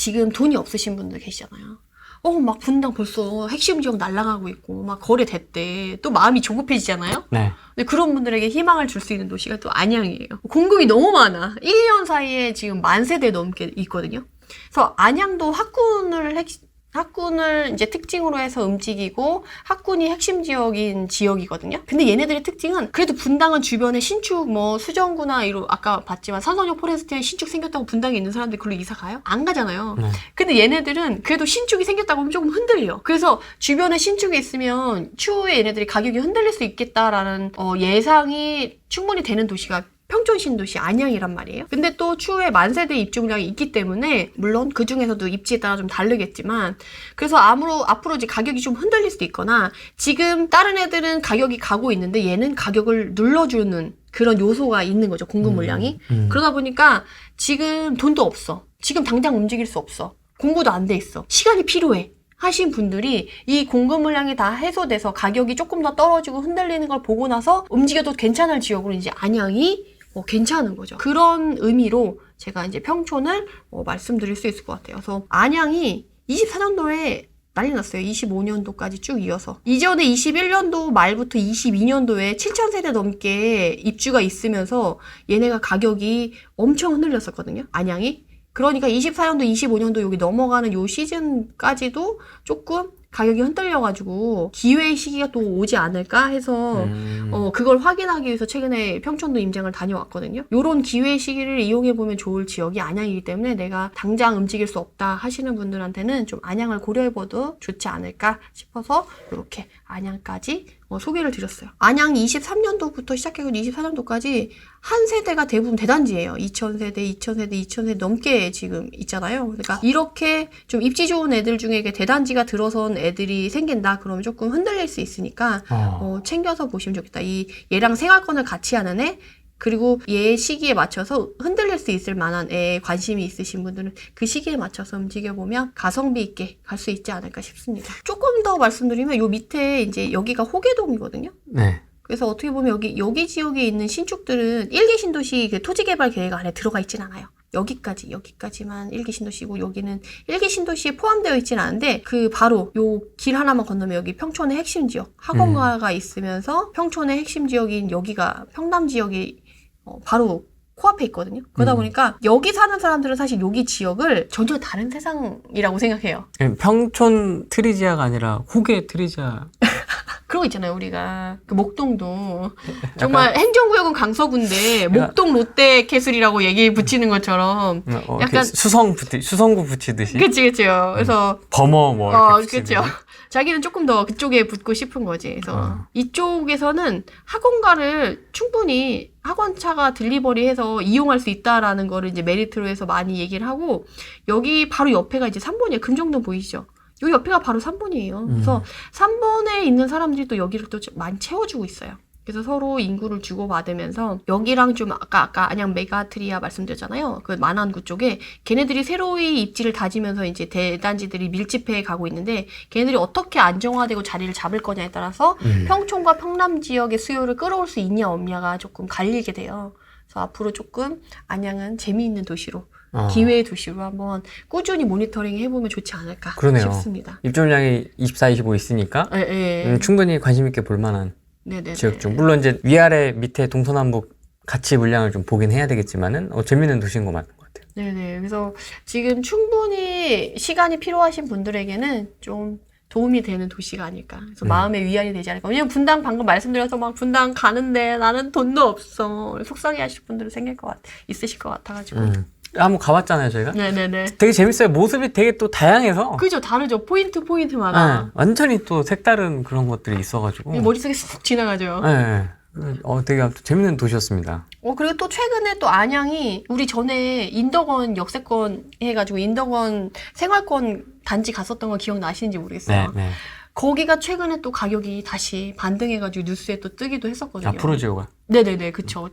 지금 돈이 없으신 분들 계시잖아요. 막 분당 벌써 핵심 지역 날아가고 있고, 막 거래됐대. 또 마음이 조급해지잖아요? 네. 근데 그런 분들에게 희망을 줄 수 있는 도시가 또 안양이에요. 공급이 너무 많아. 1년 사이에 지금 10,000세대 넘게 있거든요. 그래서 안양도 학군을 이제 특징으로 해서 움직이고 학군이 핵심 지역인 지역이거든요. 근데 얘네들의 특징은 그래도 분당은 주변에 신축 뭐 수정구나 이런 아까 봤지만 산성역 포레스트에 신축 생겼다고 분당에 있는 사람들이 그걸로 이사 가요? 안 가잖아요. 네. 근데 얘네들은 그래도 신축이 생겼다고 하면 조금 흔들려. 그래서 주변에 신축이 있으면 추후에 얘네들이 가격이 흔들릴 수 있겠다라는 예상이 충분히 되는 도시가 평촌 신도시 안양이란 말이에요. 근데 또 추후에 10,000세대 입주량이 있기 때문에 물론 그 중에서도 입지에 따라 좀 다르겠지만 그래서 앞으로 이제 가격이 좀 흔들릴 수도 있거나 지금 다른 애들은 가격이 가고 있는데 얘는 가격을 눌러주는 그런 요소가 있는 거죠. 공급 물량이. 그러다 보니까 지금 돈도 없어. 지금 당장 움직일 수 없어. 공부도 안 돼 있어. 시간이 필요해. 하신 분들이 이 공급 물량이 다 해소돼서 가격이 조금 더 떨어지고 흔들리는 걸 보고 나서 움직여도 괜찮을 지역으로 이제 안양이 괜찮은 거죠. 그런 의미로 제가 이제 평촌을 말씀드릴 수 있을 것 같아요. 그래서 안양이 24년도에 난리 났어요. 25년도까지 쭉 이어서. 이전에 21년도 말부터 22년도에 7,000세대 넘게 입주가 있으면서 얘네가 가격이 엄청 흔들렸었거든요. 안양이. 그러니까 24년도, 25년도 여기 넘어가는 요 시즌까지도 조금 가격이 흔들려가지고 기회의 시기가 또 오지 않을까 해서 그걸 확인하기 위해서 최근에 평촌도 임장을 다녀왔거든요. 요런 기회의 시기를 이용해보면 좋을 지역이 안양이기 때문에 내가 당장 움직일 수 없다 하시는 분들한테는 좀 안양을 고려해봐도 좋지 않을까 싶어서 이렇게 안양까지 소개를 드렸어요. 안양 23년도부터 시작해서 24년도까지 한 세대가 대부분 대단지예요. 2,000세대 넘게 지금 있잖아요. 그러니까 이렇게 좀 입지 좋은 애들 중에 대단지가 들어선 애들이 생긴다 그러면 조금 흔들릴 수 있으니까 챙겨서 보시면 좋겠다. 얘랑 생활권을 같이 하는 애 그리고 얘 시기에 맞춰서 흔들릴 수 있을 만한 애에 관심이 있으신 분들은 그 시기에 맞춰서 움직여보면 가성비 있게 갈 수 있지 않을까 싶습니다. 조금 더 말씀드리면 요 밑에 이제 여기가 호계동이거든요. 네. 그래서 어떻게 보면 여기 지역에 있는 신축들은 1기 신도시 그 토지개발 계획 안에 들어가 있진 않아요. 여기까지만 1기 신도시고 여기는 1기 신도시에 포함되어 있진 않은데 그 바로 요 길 하나만 건너면 여기 평촌의 핵심 지역 학원가가 있으면서 평촌의 핵심 지역인 여기가 평남 지역이 바로 코앞에 있거든요. 그러다 보니까 여기 사는 사람들은 사실 여기 지역을 전혀 다른 세상이라고 생각해요. 평촌 트리지아가 아니라 호계 트리지아. 그런 거 있잖아요. 우리가 그 목동도 정말 행정구역은 강서구인데 목동 롯데캐슬이라고 얘기 붙이는 것처럼 약간 수성구 붙이듯이. 그치요. 그래서 범어 뭐 이렇게 그쵸. 자기는 조금 더 그쪽에 붙고 싶은 거지. 그래서 이쪽에서는 학원가를 충분히 학원차가 딜리버리해서 이용할 수 있다라는 거를 이제 메리트로 해서 많이 얘기를 하고 여기 바로 옆에가 이제 3번이에요. 금정동 보이시죠? 여기 옆에가 바로 3번이에요. 그래서 3번에 있는 사람들이 또 여기를 또 많이 채워주고 있어요. 그래서 서로 인구를 주고받으면서 여기랑 좀 아까 안양 메가트리아 말씀드렸잖아요. 그 만안구 쪽에 걔네들이 새로이 입지를 다지면서 이제 대단지들이 밀집해 가고 있는데 걔네들이 어떻게 안정화되고 자리를 잡을 거냐에 따라서 평촌과 평남 지역의 수요를 끌어올 수 있냐 없냐가 조금 갈리게 돼요. 그래서 앞으로 조금 안양은 재미있는 도시로 기회의 도시로 한번 꾸준히 모니터링 해보면 좋지 않을까 싶습니다. 입주량이 24, 25 있으니까 충분히 관심 있게 볼 만한 지역 중. 물론 이제 위아래 밑에 동서남북 같이 물량을 좀 보긴 해야 되겠지만은 재밌는 도시인 거 맞는 것 같아요. 네네. 그래서 지금 충분히 시간이 필요하신 분들에게는 좀 도움이 되는 도시가 아닐까. 그래서 마음의 위안이 되지 않을까. 왜냐면 분당 방금 말씀드려서 막 분당 가는데 나는 돈도 없어. 속상해 하실 분들은 있으실 것 같아가지고. 한번 가봤잖아요, 저희가. 네네네. 되게 재밌어요. 모습이 되게 또 다양해서. 그죠, 다르죠. 포인트마다. 네, 완전히 또 색다른 그런 것들이 있어가지고. 머릿속에 쑥 지나가죠. 네. 되게 재밌는 도시였습니다. 그리고 또 최근에 또 안양이 우리 전에 인덕원 역세권 해가지고 인덕원 생활권 단지 갔었던 거 기억나시는지 모르겠어요. 네. 거기가 최근에 또 가격이 다시 반등해가지고 뉴스에 또 뜨기도 했었거든요. 프로지오가. 네네네, 그쵸.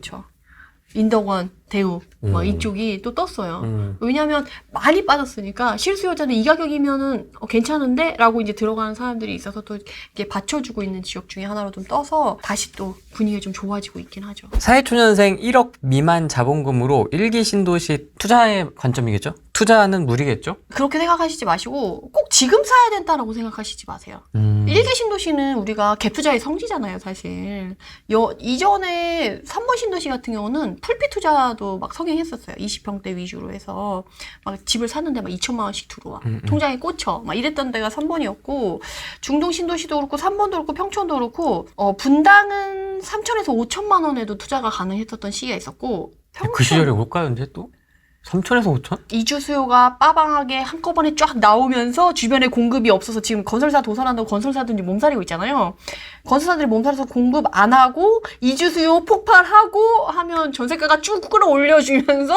인덕원 대우 뭐 이쪽이 또 떴어요. 왜냐하면 많이 빠졌으니까 실수요자는 이 가격이면은 괜찮은데? 라고 이제 들어가는 사람들이 있어서 또 이게 받쳐주고 있는 지역 중에 하나로 좀 떠서 다시 또 분위기가 좀 좋아지고 있긴 하죠. 사회초년생 1억 미만 자본금으로 1기 신도시 투자의 관점이겠죠? 투자는 무리겠죠? 그렇게 생각하시지 마시고 꼭 지금 사야 된다라고 생각하시지 마세요. 1기 신도시는 우리가 갭 투자의 성지잖아요, 사실. 이전에 3번 신도시 같은 경우는 풀피 투자도 막 성행했었어요. 20평대 위주로 해서 막 집을 샀는데 막 2천만 원씩 들어와. 통장에 꽂혀. 막 이랬던 데가 3번이었고 중동 신도시도 그렇고 3번도 그렇고 평촌도 그렇고 분당은 3천에서 5천만 원에도 투자가 가능했었던 시기가 있었고 그 시절에 올까요, 언제 또? 3천에서 5천? 이주 수요가 빠방하게 한꺼번에 쫙 나오면서 주변에 공급이 없어서 지금 건설사 도산한다고 건설사들이 몸살이고 있잖아요. 건설사들이 몸살에서 공급 안 하고 이주 수요 폭발하고 하면 전세가가 쭉 끌어올려주면서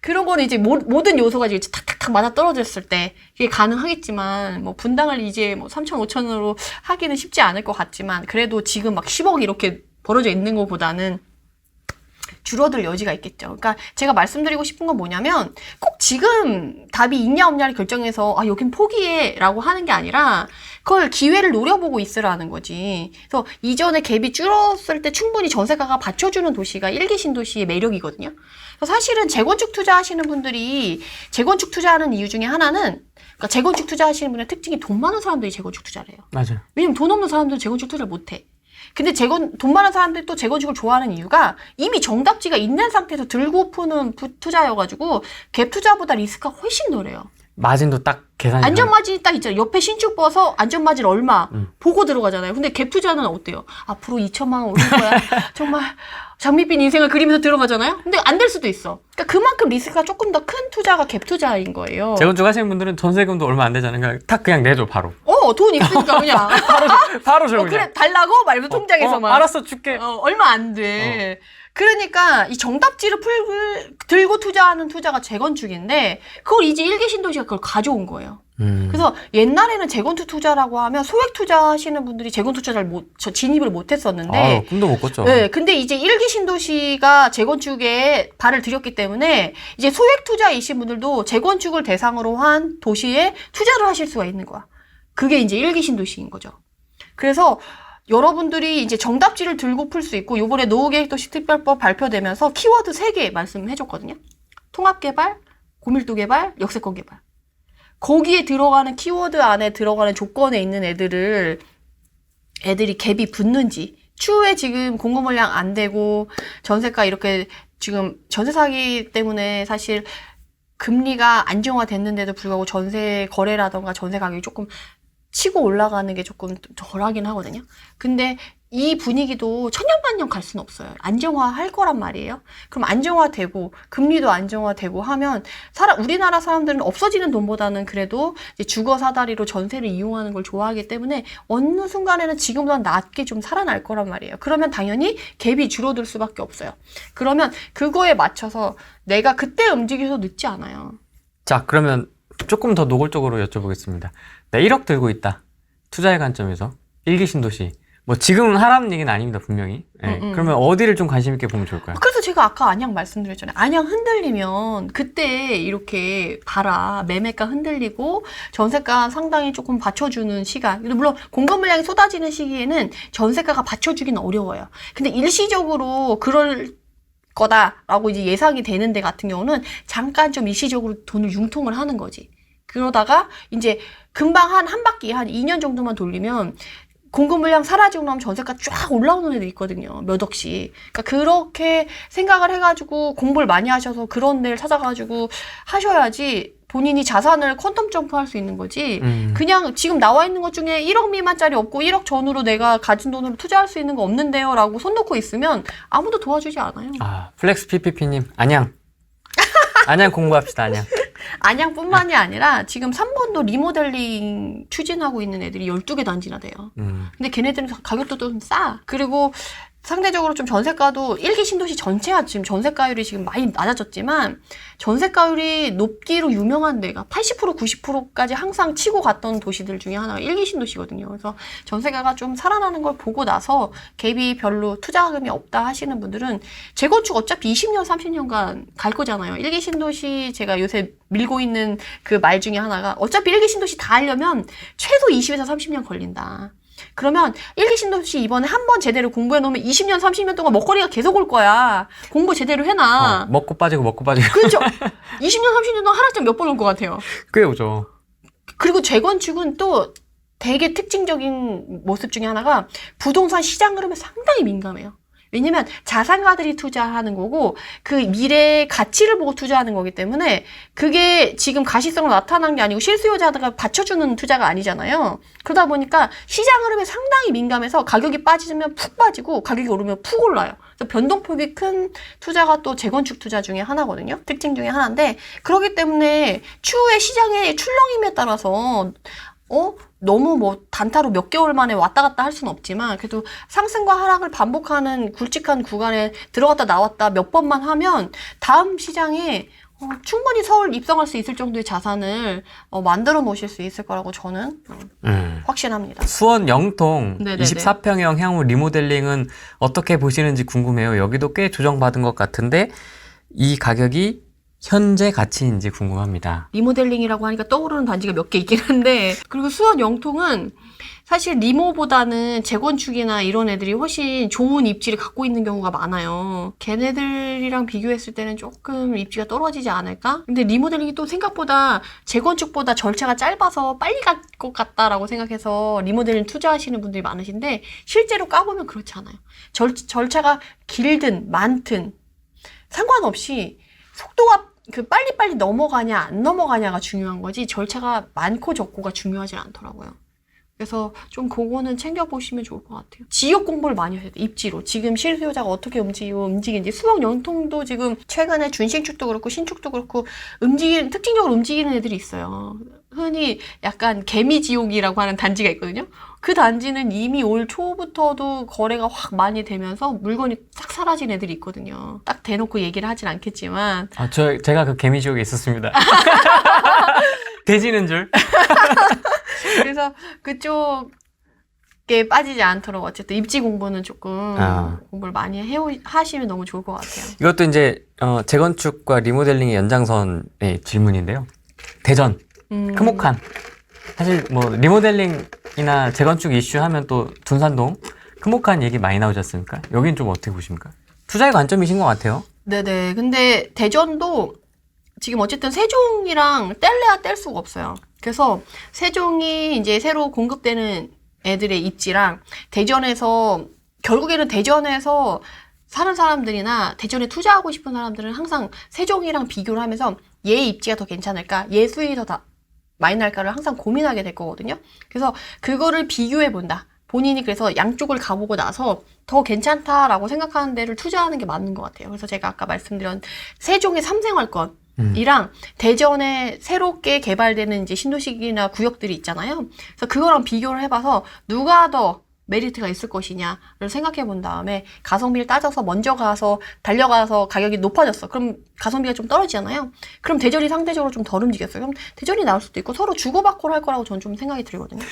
그런 거는 이제 모든 요소가 이제 탁탁탁 맞아 떨어졌을 때 이게 가능하겠지만 뭐 분당을 이제 뭐 3천 5천으로 하기는 쉽지 않을 것 같지만 그래도 지금 막 10억 이렇게 벌어져 있는 것보다는 줄어들 여지가 있겠죠. 그러니까 제가 말씀드리고 싶은 건 뭐냐면 꼭 지금 답이 있냐 없냐를 결정해서 여긴 포기해 라고 하는 게 아니라 그걸 기회를 노려보고 있으라는 거지. 그래서 이전에 갭이 줄었을 때 충분히 전세가가 받쳐주는 도시가 1기 신도시의 매력이거든요. 그래서 사실은 재건축 투자하시는 분들이 재건축 투자하는 이유 중에 하나는 그러니까 재건축 투자하시는 분의 특징이 돈 많은 사람들이 재건축 투자를 해요. 맞아요. 왜냐면 돈 없는 사람들은 재건축 투자를 못 해. 근데 돈 많은 사람들이 또 재건축을 좋아하는 이유가 이미 정답지가 있는 상태에서 들고 푸는 투자여가지고 갭 투자보다 리스크가 훨씬 덜해요. 마진도 딱 계산이 안전마진이 딱 있잖아요. 옆에 신축 봐서 안전마진 얼마 보고 들어가잖아요. 근데 갭 투자는 어때요? 앞으로 2천만 원 오를 거야. 정말 장밋빛 인생을 그리면서 들어가잖아요. 근데 안 될 수도 있어. 그러니까 그만큼 리스크가 조금 더 큰 투자가 갭 투자인 거예요. 재건축 하시는 분들은 전세금도 얼마 안 되잖아요. 그냥 탁 그냥 내줘 바로. 돈 있으니까 그냥 바로 줘 그냥. 그래 달라고 말면 통장에서만. 알았어 줄게. 얼마 안 돼. 그러니까 이 정답지를 들고 투자하는 투자가 재건축인데 그걸 이제 1기 신도시가 그걸 가져온 거예요. 그래서 옛날에는 재건축 투자라고 하면 소액 투자하시는 분들이 재건축 투자를 진입을 못 했었는데 꿈도 못 꿨죠. 네, 근데 이제 1기 신도시가 재건축에 발을 들였기 때문에 이제 소액 투자이신 분들도 재건축을 대상으로 한 도시에 투자를 하실 수가 있는 거야. 그게 이제 1기 신도시인 거죠. 그래서 여러분들이 이제 정답지를 들고 풀 수 있고 요번에 노후계획도시 특별법 발표되면서 키워드 3개 말씀해줬거든요. 통합개발, 고밀도 개발, 역세권 개발. 거기에 들어가는 키워드 안에 들어가는 조건에 있는 애들이 갭이 붙는지 추후에 지금 공급 물량 안 되고 전세가 이렇게 지금 전세 사기 때문에 사실 금리가 안정화됐는데도 불구하고 전세 거래라던가 전세 가격이 조금 치고 올라가는 게 조금 덜하긴 하거든요. 근데 이 분위기도 천년만년 갈 수는 없어요. 안정화할 거란 말이에요. 그럼 안정화되고 금리도 안정화되고 하면 우리나라 사람들은 없어지는 돈보다는 그래도 이제 주거 사다리로 전세를 이용하는 걸 좋아하기 때문에 어느 순간에는 지금보다 낮게 좀 살아날 거란 말이에요. 그러면 당연히 갭이 줄어들 수밖에 없어요. 그러면 그거에 맞춰서 내가 그때 움직여서 늦지 않아요. 자, 그러면 조금 더 노골적으로 여쭤보겠습니다. 나 1억 들고 있다. 투자의 관점에서 1기 신도시. 뭐 지금 하라는 얘기는 아닙니다, 분명히. 네. 그러면 어디를 좀 관심 있게 보면 좋을까요? 그래서 제가 아까 안양 말씀드렸잖아요. 안양 흔들리면 그때 이렇게 봐라. 매매가 흔들리고 전세가 상당히 조금 받쳐주는 시간. 물론 공급 물량이 쏟아지는 시기에는 전세가가 받쳐주기는 어려워요. 근데 일시적으로 그럴 거다라고 이제 예상이 되는 데 같은 경우는 잠깐 좀 일시적으로 돈을 융통을 하는 거지. 그러다가 이제 금방 한 바퀴 한 2년 정도만 돌리면 공급 물량 사라지고 나면 전세가 쫙 올라오는 애들 있거든요. 몇 억씩. 그러니까 그렇게 생각을 해가지고 공부를 많이 하셔서 그런 데를 찾아가지고 하셔야지 본인이 자산을 퀀텀 점프할 수 있는 거지. 그냥 지금 나와 있는 것 중에 1억 미만짜리 없고 1억 전후로 내가 가진 돈으로 투자할 수 있는 거 없는데요 라고 손 놓고 있으면 아무도 도와주지 않아요. 플렉스 PPP님 안양 공부합시다. 안양뿐만이 아니라 지금 3번도 리모델링 추진하고 있는 애들이 12개 단지나 돼요. 근데 걔네들은 가격도 좀 싸. 그리고 상대적으로 좀 전세가도 1기 신도시 전체가 지금 전세가율이 지금 많이 낮아졌지만 전세가율이 높기로 유명한 데가 80% 90%까지 항상 치고 갔던 도시들 중에 하나가 1기 신도시거든요. 그래서 전세가가 좀 살아나는 걸 보고 나서 갭이 별로 투자금이 없다 하시는 분들은 재건축 어차피 20년 30년간 갈 거잖아요. 1기 신도시 제가 요새 밀고 있는 그 말 중에 하나가 어차피 1기 신도시 다 하려면 최소 20에서 30년 걸린다. 그러면 1기 신도시 이번에 한 번 제대로 공부해 놓으면 20년, 30년 동안 먹거리가 계속 올 거야. 공부 제대로 해놔. 먹고 빠지고 먹고 빠지고. 그렇죠. 20년, 30년 동안 하락장 몇 번 올 것 같아요. 꽤 오죠. 그리고 재건축은 또 되게 특징적인 모습 중에 하나가 부동산 시장 흐름에 상당히 민감해요. 왜냐면 자산가들이 투자하는 거고 그 미래의 가치를 보고 투자하는 거기 때문에 그게 지금 가시성으로 나타난 게 아니고 실수요자가 받쳐주는 투자가 아니잖아요. 그러다 보니까 시장 흐름에 상당히 민감해서 가격이 빠지면 푹 빠지고 가격이 오르면 푹 올라요. 그래서 변동폭이 큰 투자가 또 재건축 투자 중에 하나거든요. 특징 중에 하나인데 그렇기 때문에 추후에 시장의 출렁임에 따라서 너무 뭐 단타로 몇 개월 만에 왔다 갔다 할 수는 없지만 그래도 상승과 하락을 반복하는 굵직한 구간에 들어갔다 나왔다 몇 번만 하면 다음 시장에 충분히 서울 입성할 수 있을 정도의 자산을 만들어 놓으실 수 있을 거라고 저는 확신합니다. 수원 영통 네네네. 24평형 향후 리모델링은 어떻게 보시는지 궁금해요. 여기도 꽤 조정받은 것 같은데 이 가격이 현재 가치인지 궁금합니다. 리모델링이라고 하니까 떠오르는 단지가 몇 개 있긴 한데 그리고 수원 영통은 사실 리모보다는 재건축이나 이런 애들이 훨씬 좋은 입지를 갖고 있는 경우가 많아요. 걔네들이랑 비교했을 때는 조금 입지가 떨어지지 않을까? 근데 리모델링이 또 생각보다 재건축보다 절차가 짧아서 빨리 갈 것 같다라고 생각해서 리모델링 투자하시는 분들이 많으신데 실제로 까보면 그렇지 않아요. 절차가 길든 많든 상관없이 속도가 빨리빨리 넘어가냐 안 넘어가냐가 중요한 거지 절차가 많고 적고가 중요하지 않더라고요. 그래서 좀 그거는 챙겨보시면 좋을 것 같아요. 지역 공부를 많이 해야 돼요. 입지로. 지금 실수요자가 어떻게 움직이는지. 수원 영통도 지금 최근에 준신축도 그렇고 신축도 그렇고 특징적으로 움직이는 애들이 있어요. 흔히 약간 개미지옥이라고 하는 단지가 있거든요. 그 단지는 이미 올 초부터도 거래가 확 많이 되면서 물건이 싹 사라진 애들이 있거든요. 딱 대놓고 얘기를 하진 않겠지만. 제가 그 개미지옥에 있었습니다. 돼지는 줄. 그래서 그쪽에 빠지지 않도록 어쨌든 입지 공부는 조금 공부를 많이 하시면 너무 좋을 것 같아요. 이것도 이제 재건축과 리모델링의 연장선의 질문인데요. 대전, 크목한. 사실 뭐 리모델링이나 재건축 이슈 하면 또 둔산동, 크목한 얘기 많이 나오지 않습니까? 여긴 좀 어떻게 보십니까? 투자의 관점이신 것 같아요. 네네. 근데 대전도 지금 어쨌든 세종이랑 뗄래야 뗄 수가 없어요. 그래서 세종이 이제 새로 공급되는 애들의 입지랑 결국에는 대전에서 사는 사람들이나 대전에 투자하고 싶은 사람들은 항상 세종이랑 비교를 하면서 얘 입지가 더 괜찮을까? 얘 수익이 더 많이 날까를 항상 고민하게 될 거거든요. 그래서 그거를 비교해 본다. 본인이 그래서 양쪽을 가보고 나서 더 괜찮다라고 생각하는 데를 투자하는 게 맞는 것 같아요. 그래서 제가 아까 말씀드린 세종의 3생활권 이랑 대전에 새롭게 개발되는 이제 신도시나 구역들이 있잖아요. 그래서 그거랑 비교를 해봐서 누가 더 메리트가 있을 것이냐를 생각해 본 다음에 가성비를 따져서 먼저 달려가서 가격이 높아졌어. 그럼 가성비가 좀 떨어지잖아요. 그럼 대전이 상대적으로 좀 덜 움직였어요. 그럼 대전이 나올 수도 있고 서로 주고받고 할 거라고 저는 좀 생각이 들거든요.